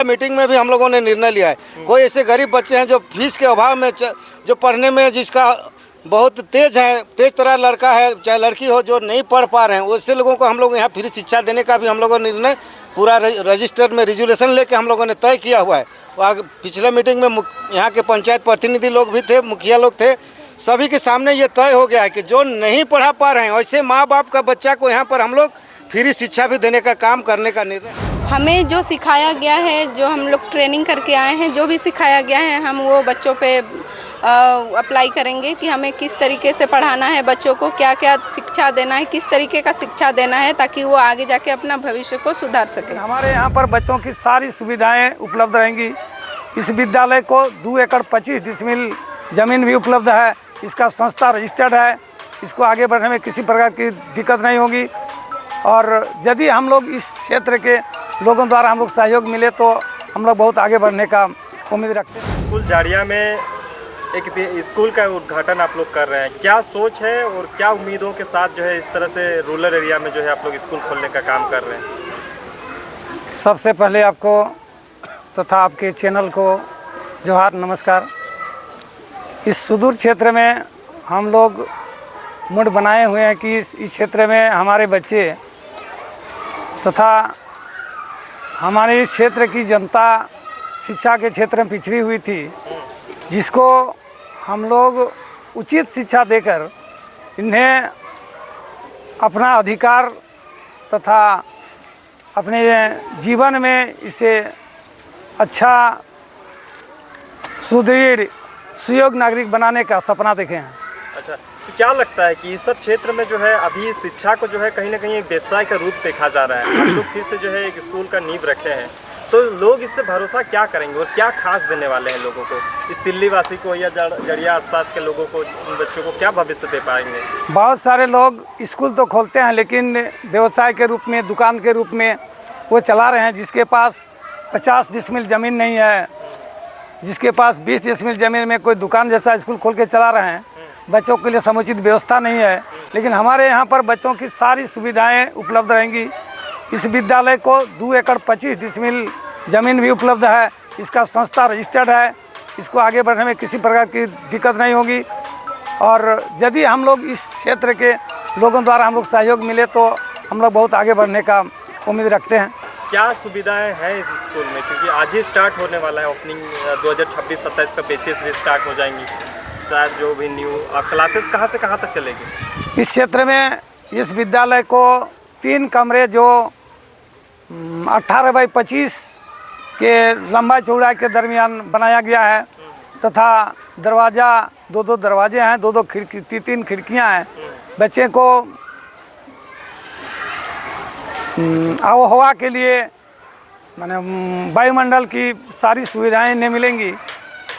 Meeting में भी हम लोगों ने निर्णय लिया है। कोई ऐसे गरीब बच्चे हैं जो फीस के अभाव में जो पढ़ने में जिसका बहुत तेज तरह लड़का है चाहे लड़की हो जो नहीं पढ़ पा रहे हैं, वैसे लोगों को हम लोग यहाँ फ्री शिक्षा देने का भी हम लोगों ने निर्णय पूरा रजिस्टर में रिजोल्यूशन लेके हम लोगों ने तय किया हुआ है। और पिछले मीटिंग में यहाँ के पंचायत प्रतिनिधि लोग भी थे, मुखिया लोग थे, सभी के सामने ये तय हो गया है कि जो नहीं पढ़ा पा रहे हैं वैसे माँ बाप का बच्चा को यहाँ पर हम लोग फ्री शिक्षा भी देने का काम करने का निर्णय। हमें जो सिखाया गया है, जो हम लोग ट्रेनिंग करके आए हैं, जो भी सिखाया गया है हम वो बच्चों पे अप्लाई करेंगे कि हमें किस तरीके से पढ़ाना है, बच्चों को क्या क्या शिक्षा देना है, किस तरीके का शिक्षा देना है ताकि वो आगे जाके अपना भविष्य को सुधार सके। हमारे यहाँ पर बच्चों की सारी सुविधाएं उपलब्ध रहेंगी। इस विद्यालय को 2 एकड़ 25 डिसमिल ज़मीन भी उपलब्ध है। इसका संस्था रजिस्टर्ड है। इसको आगे बढ़ने में किसी प्रकार की दिक्कत नहीं होगी। और यदि हम लोग इस क्षेत्र के लोगों द्वारा हम लोग सहयोग मिले तो हम लोग बहुत आगे बढ़ने का उम्मीद रखते हैं। स्कूल जाड़िया में एक स्कूल का उद्घाटन आप लोग कर रहे हैं, क्या सोच है और क्या उम्मीदों के साथ जो है इस तरह से रूरल एरिया में जो है आप लोग स्कूल खोलने का काम कर रहे हैं? सबसे पहले आपको तथा आपके चैनल को जोहार, नमस्कार। इस सुदूर क्षेत्र में हम लोग मुड़ बनाए हुए हैं कि इस क्षेत्र में हमारे बच्चे तथा हमारे इस क्षेत्र की जनता शिक्षा के क्षेत्र में पिछड़ी हुई थी, जिसको हम लोग उचित शिक्षा देकर इन्हें अपना अधिकार तथा अपने जीवन में इसे अच्छा सुदृढ़ सुयोग्य नागरिक बनाने का सपना देखे हैं। अच्छा, तो क्या लगता है कि इस सब क्षेत्र में जो है अभी शिक्षा को जो है कहीं ना कहीं एक व्यवसाय का रूप देखा जा रहा है? आप लोग फिर से जो है एक स्कूल का नींव रखे हैं, तो लोग इससे भरोसा क्या करेंगे और क्या खास देने वाले हैं लोगों को? इस सिल्लीवासी को या जड़िया आसपास के लोगों को, उन बच्चों को क्या भविष्य दे पाएंगे? बहुत सारे लोग स्कूल तो खोलते हैं लेकिन व्यवसाय के रूप में, दुकान के रूप में वो चला रहे हैं। जिसके पास 50 डिसमिल ज़मीन नहीं है, जिसके पास 20 डिसमिल ज़मीन में कोई दुकान जैसा स्कूल खोल के चला रहे हैं। बच्चों के लिए समुचित व्यवस्था नहीं है, लेकिन हमारे यहाँ पर बच्चों की सारी सुविधाएं उपलब्ध रहेंगी। इस विद्यालय को 2 एकड़ 25 डिसमिल ज़मीन भी उपलब्ध है। इसका संस्था रजिस्टर्ड है। इसको आगे बढ़ने में किसी प्रकार की दिक्कत नहीं होगी। और यदि हम लोग इस क्षेत्र के लोगों द्वारा हम लोग सहयोग मिले तो हम लोग बहुत आगे बढ़ने का उम्मीद रखते हैं। क्या सुविधाएं हैं इस स्कूल में? क्योंकि आज ही स्टार्ट होने वाला है ओपनिंग, 2026-27 का बैचेस भी स्टार्ट हो जाएंगी शायद। जो भी न्यू क्लासेस कहाँ से कहाँ तक चलेगी? इस क्षेत्र में इस विद्यालय को 3 कमरे जो 18 बाई 25 के लंबा चौड़ाई के दरमियान बनाया गया है तथा दरवाज़ा 2-2 दरवाजे हैं, 2-2 खिड़की, 3-3 खिड़कियाँ हैं। बच्चे को आबोहवा के लिए माने वायुमंडल की सारी सुविधाएं इन्हें मिलेंगी।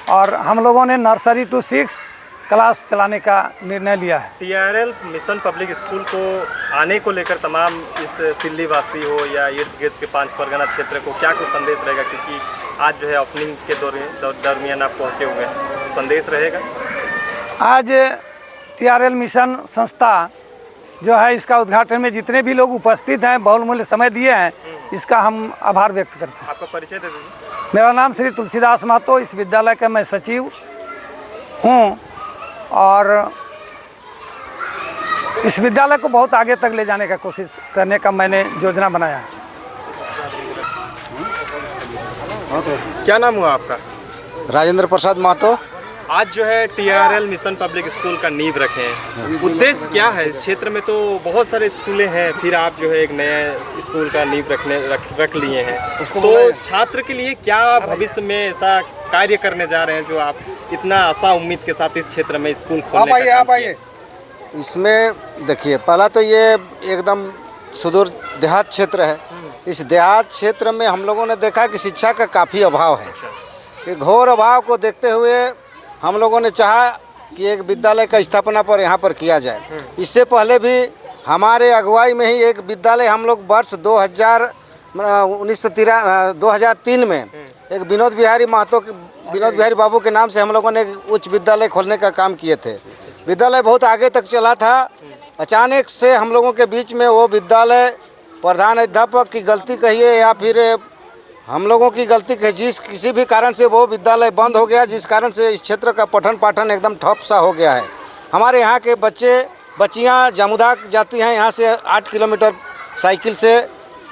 और हम लोगों ने नर्सरी टू 6 क्लास चलाने का निर्णय लिया है। TRL मिशन पब्लिक स्कूल को आने को लेकर तमाम इस सिल्लीवासी हो या इर्द गिर्द के 5 परगना क्षेत्र को क्या कुछ संदेश रहेगा? क्योंकि आज जो है ओपनिंग के दरमियान आप पहुँचे हुए हैं, संदेश रहेगा? आज TRL मिशन संस्था जो है इसका उद्घाटन में जितने भी लोग उपस्थित हैं, बहुमूल्य समय दिए हैं, इसका हम आभार व्यक्त करते हैं। आपका परिचय दे दीजिए। मेरा नाम श्री तुलसीदास महतो, इस विद्यालय का मैं सचिव हूँ और इस विद्यालय को बहुत आगे तक ले जाने का कोशिश करने का मैंने योजना बनाया है। क्या नाम हुआ आपका? राजेंद्र प्रसाद महतो। आज जो है TRL मिशन पब्लिक स्कूल का नींव रखे हैं, उद्देश्य क्या है? इस क्षेत्र में तो बहुत सारे स्कूलें हैं, फिर आप जो है एक नया स्कूल का नींव रख लिए हैं, तो छात्र के लिए क्या भविष्य में ऐसा कार्य करने जा रहे हैं जो आप इतना आशा उम्मीद के साथ इस क्षेत्र में स्कूल खोलने का काम किए? इसमें देखिए, पहला तो ये एकदम सुदूर देहात क्षेत्र है। इस देहात क्षेत्र में हम लोगों ने देखा कि शिक्षा का काफ़ी अभाव है। ये घोर अभाव को देखते हुए हम लोगों ने चाहा कि एक विद्यालय का स्थापना पर यहाँ पर किया जाए। इससे पहले भी हमारे अगुवाई में ही एक विद्यालय हम लोग वर्ष 2003 में एक विनोद बिहारी बाबू के नाम से हम लोगों ने एक उच्च विद्यालय खोलने का काम किए थे। विद्यालय बहुत आगे तक चला था। अचानक से हम लोगों के बीच में वो विद्यालय प्रधान अध्यापक की गलती कहिए या फिर हम लोगों की गलती है, जिस किसी भी कारण से वो विद्यालय बंद हो गया, जिस कारण से इस क्षेत्र का पठन पाठन एकदम ठप सा हो गया है। हमारे यहाँ के बच्चियाँ जमुदा जाती हैं यहाँ से 8 किलोमीटर साइकिल से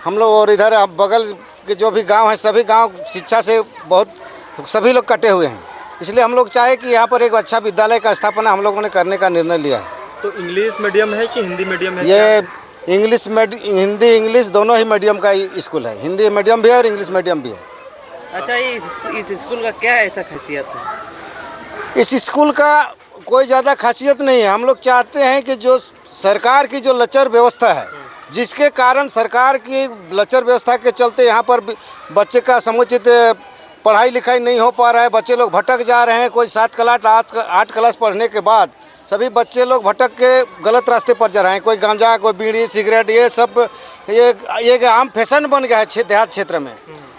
हम लोग, और इधर बगल के जो भी गांव हैं सभी गांव शिक्षा से बहुत सभी लोग कटे हुए हैं। इसलिए हम लोग चाहे कि यहाँ पर एक अच्छा विद्यालय का स्थापना हम लोगों ने करने का निर्णय लिया है। तो इंग्लिश मीडियम है कि हिंदी मीडियम है? ये हिंदी इंग्लिश दोनों ही मीडियम का स्कूल है। हिंदी मीडियम भी है और इंग्लिश मीडियम भी है। अच्छा, इस स्कूल का क्या ऐसा खासियत है? इस स्कूल का कोई ज़्यादा खासियत नहीं है। हम लोग चाहते हैं कि जो सरकार की जो लचर व्यवस्था है, जिसके कारण सरकार की लचर व्यवस्था के चलते यहाँ पर बच्चे का समुचित पढ़ाई लिखाई नहीं हो पा रहा है। बच्चे लोग भटक जा रहे हैं। कोई 7 क्लास 8 क्लास पढ़ने के बाद सभी बच्चे लोग भटक के गलत रास्ते पर जा रहे हैं। कोई गांजा, कोई बीड़ी सिगरेट, ये सब ये आम फैशन बन गया है देहात क्षेत्र में।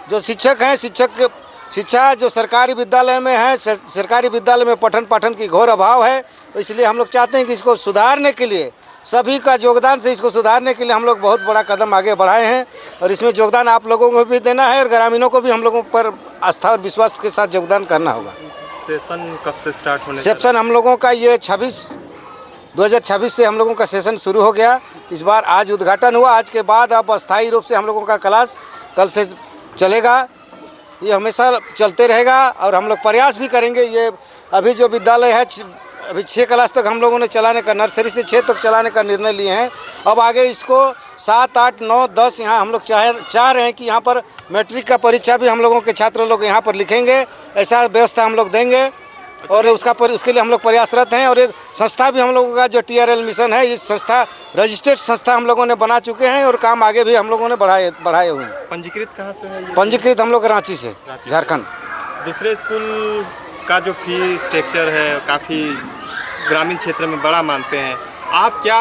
जो शिक्षक हैं, शिक्षा जो सरकारी विद्यालय में है, सरकारी विद्यालय में पठन पाठन की घोर अभाव है। तो इसलिए हम लोग चाहते हैं कि इसको सुधारने के लिए सभी का योगदान से इसको सुधारने के लिए हम लोग बहुत बड़ा कदम आगे बढ़ाए हैं, और इसमें योगदान आप लोगों को भी देना है और ग्रामीणों को भी हम लोगों पर आस्था और विश्वास के साथ योगदान करना होगा। सेशन कब से स्टार्ट होने? सेशन हम लोगों का ये 2026 से हम लोगों का सेशन शुरू हो गया। इस बार आज उद्घाटन हुआ। आज के बाद अब अस्थायी रूप से हम लोगों का क्लास कल से चलेगा। ये हमेशा चलते रहेगा और हम लोग प्रयास भी करेंगे। ये अभी जो विद्यालय है अभी 6 क्लास तक हम लोगों ने चलाने का, नर्सरी से 6 तक चलाने का निर्णय लिए हैं। अब आगे इसको 7, 8, 9, 10 यहाँ हम लोग चाह रहे हैं कि यहाँ पर मैट्रिक का परीक्षा भी हम लोगों के छात्र लोग यहाँ पर लिखेंगे। ऐसा व्यवस्था हम लोग देंगे और उसके लिए हम लोग प्रयासरत हैं। और एक संस्था भी हम लोगों का जो TRL मिशन है, इस संस्था रजिस्टर्ड संस्था हम लोगों ने बना चुके हैं और काम आगे भी हम लोगों ने बढ़ाए हुए हैं। पंजीकृत कहाँ से है? पंजीकृत हम लोग रांची से, झारखंड। दूसरे स्कूल का जो फी स्ट्रक्चर है काफ़ी ग्रामीण क्षेत्र में बड़ा मानते हैं। आप क्या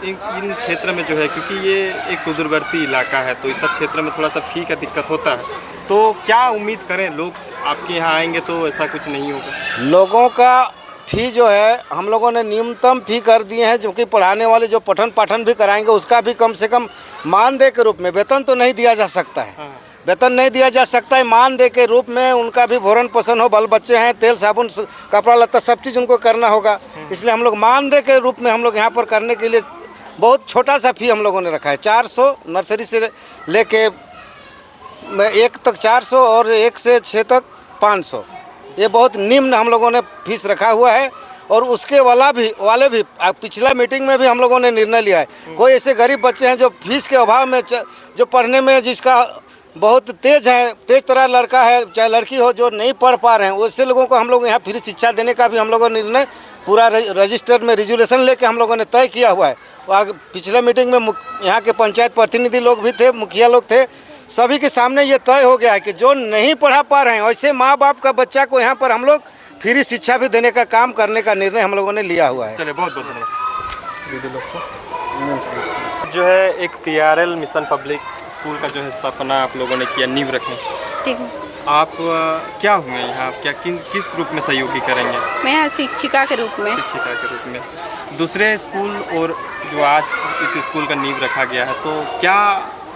इन क्षेत्र में जो है, क्योंकि ये एक सुदूरवर्ती इलाका है तो इस सब क्षेत्र में थोड़ा सा फ़ी का दिक्कत होता है, तो क्या उम्मीद करें? लोग आपके यहाँ आएंगे तो ऐसा कुछ नहीं होगा? लोगों का फ़ी जो है हम लोगों ने न्यूनतम फ़ी कर दिए हैं, जो कि पढ़ाने वाले जो पठन पाठन भी कराएंगे उसका भी कम से कम मानदेय के रूप में, वेतन तो नहीं दिया जा सकता है। हाँ। वेतन नहीं दिया जा सकता है, मानदेय के रूप में उनका भी भोरन पोषण हो। बाल बच्चे हैं, तेल साबुन कपड़ा लत्ता सब चीज़ उनको करना होगा। इसलिए हम लोग मानदेय के रूप में हम लोग यहाँ पर करने के लिए बहुत छोटा सा फ़ी हम लोगों ने रखा है। 400 नर्सरी से लेके 1 तक 400 और 1 से 6 तक 500, ये बहुत निम्न हम लोगों ने फीस रखा हुआ है। और उसके वाले भी पिछला मीटिंग में भी हम लोगों ने निर्णय लिया है। कोई ऐसे गरीब बच्चे हैं जो फीस के अभाव में जो पढ़ने में जिसका बहुत तेज तरह लड़का है चाहे लड़की हो, जो नहीं पढ़ पा रहे हैं, वैसे लोगों को हम लोग यहाँ फ्री शिक्षा देने का भी हम लोगों ने निर्णय पूरा रजिस्टर में रिजोल्यूशन लेके हम लोगों ने तय किया हुआ है। और पिछले मीटिंग में यहाँ के पंचायत प्रतिनिधि लोग भी थे, मुखिया लोग थे, सभी के सामने ये तय हो गया है कि जो नहीं पढ़ा पा रहे हैं वैसे माँ बाप का बच्चा को यहाँ पर हम लोग फ्री शिक्षा भी देने का काम करने का निर्णय हम लोगों ने लिया हुआ है। चलिए, बहुत बहुत धन्यवाद। जो है एक TRL मिशन पब्लिक स्कूल का जो है स्थापना आप लोगों ने किया, नींव रखें। ठीक है। आप क्या हुए यहाँ, क्या किस रूप में सहयोगी करेंगे? मैं यहाँ शिक्षिका के रूप में। शिक्षिका के रूप में। दूसरे स्कूल और जो आज इस स्कूल का नींव रखा गया है, तो क्या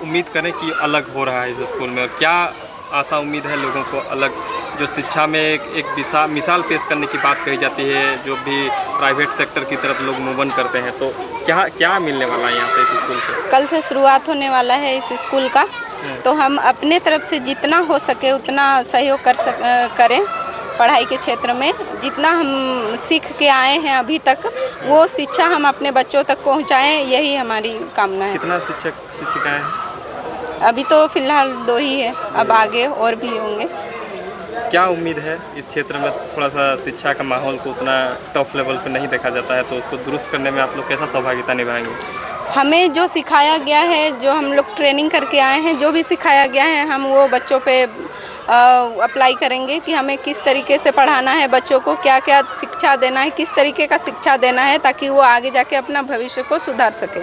उम्मीद करें कि अलग हो रहा है इस स्कूल में? क्या आशा उम्मीद है लोगों को अलग, जो शिक्षा में एक मिसाल पेश करने की बात कही जाती है, जो भी प्राइवेट सेक्टर की तरफ लोग मूव ऑन करते हैं, तो क्या मिलने वाला है यहाँ से इस स्कूल से? कल से शुरुआत होने वाला है इस स्कूल का, तो हम अपने तरफ से जितना हो सके उतना सहयोग करें। पढ़ाई के क्षेत्र में जितना हम सीख के आए हैं अभी तक, वो शिक्षा हम अपने बच्चों तक पहुँचाएँ, यही हमारी कामना है। कितना शिक्षक शिक्षिकाएँ हैं? अभी तो फिलहाल 2 ही है, अब आगे और भी होंगे। क्या उम्मीद है? इस क्षेत्र में थोड़ा सा शिक्षा का माहौल को उतना टॉप लेवल पे नहीं देखा जाता है, तो उसको दुरुस्त करने में आप लोग कैसा सहभागिता निभाएंगे? हमें जो सिखाया गया है, जो हम लोग ट्रेनिंग करके आए हैं, जो भी सिखाया गया है हम वो बच्चों पे अप्लाई करेंगे कि हमें किस तरीके से पढ़ाना है बच्चों को, क्या क्या शिक्षा देना है, किस तरीके का शिक्षा देना है, ताकि वो आगे जाके अपना भविष्य को सुधार सके।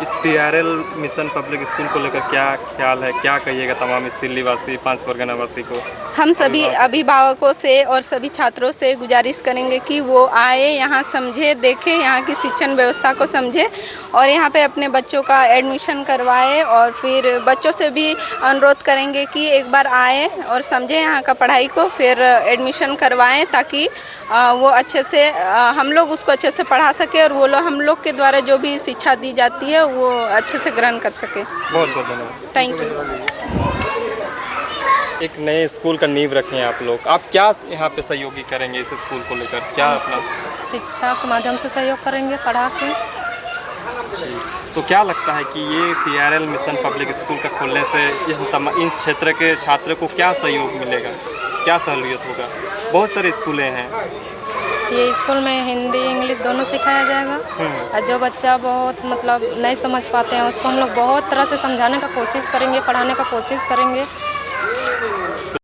इस टीआरएल मिशन पब्लिक स्कूल को लेकर क्या ख्याल है, क्या कहिएगा तमाम इस दिल्ली वासी, 5 परगना वासी को? हम सभी अभिभावकों से और सभी छात्रों से गुजारिश करेंगे कि वो आए, यहाँ समझे, देखें, यहाँ की शिक्षण व्यवस्था को समझे और यहाँ पे अपने बच्चों का एडमिशन करवाए। और फिर बच्चों से भी अनुरोध करेंगे कि एक बार आए और समझें यहाँ का पढ़ाई को, फिर एडमिशन करवाएं ताकि वो अच्छे से हम लोग उसको अच्छे से पढ़ा सके और वो लोग हम लोग के द्वारा जो भी शिक्षा दी जाती है वो अच्छे से ग्रहण कर सके। बहुत बहुत धन्यवाद। Thank you. एक नए स्कूल का नींव रखे हैं आप लोग, आप क्या यहाँ पे सहयोगी करेंगे इस स्कूल को लेकर, क्या अपना? शिक्षा के माध्यम से सहयोग करेंगे पढ़ा के। तो क्या लगता है कि ये टीआरएल मिशन पब्लिक स्कूल का खोलने से इस क्षेत्र के छात्र को क्या सहयोग मिलेगा, क्या सहूलियत होगा? बहुत सारे स्कूलें हैं। ये स्कूल में हिंदी इंग्लिश दोनों सिखाया जाएगा और जो बच्चा बहुत मतलब नहीं समझ पाते हैं उसको हम लोग बहुत तरह से समझाने का कोशिश करेंगे, पढ़ाने का कोशिश करेंगे।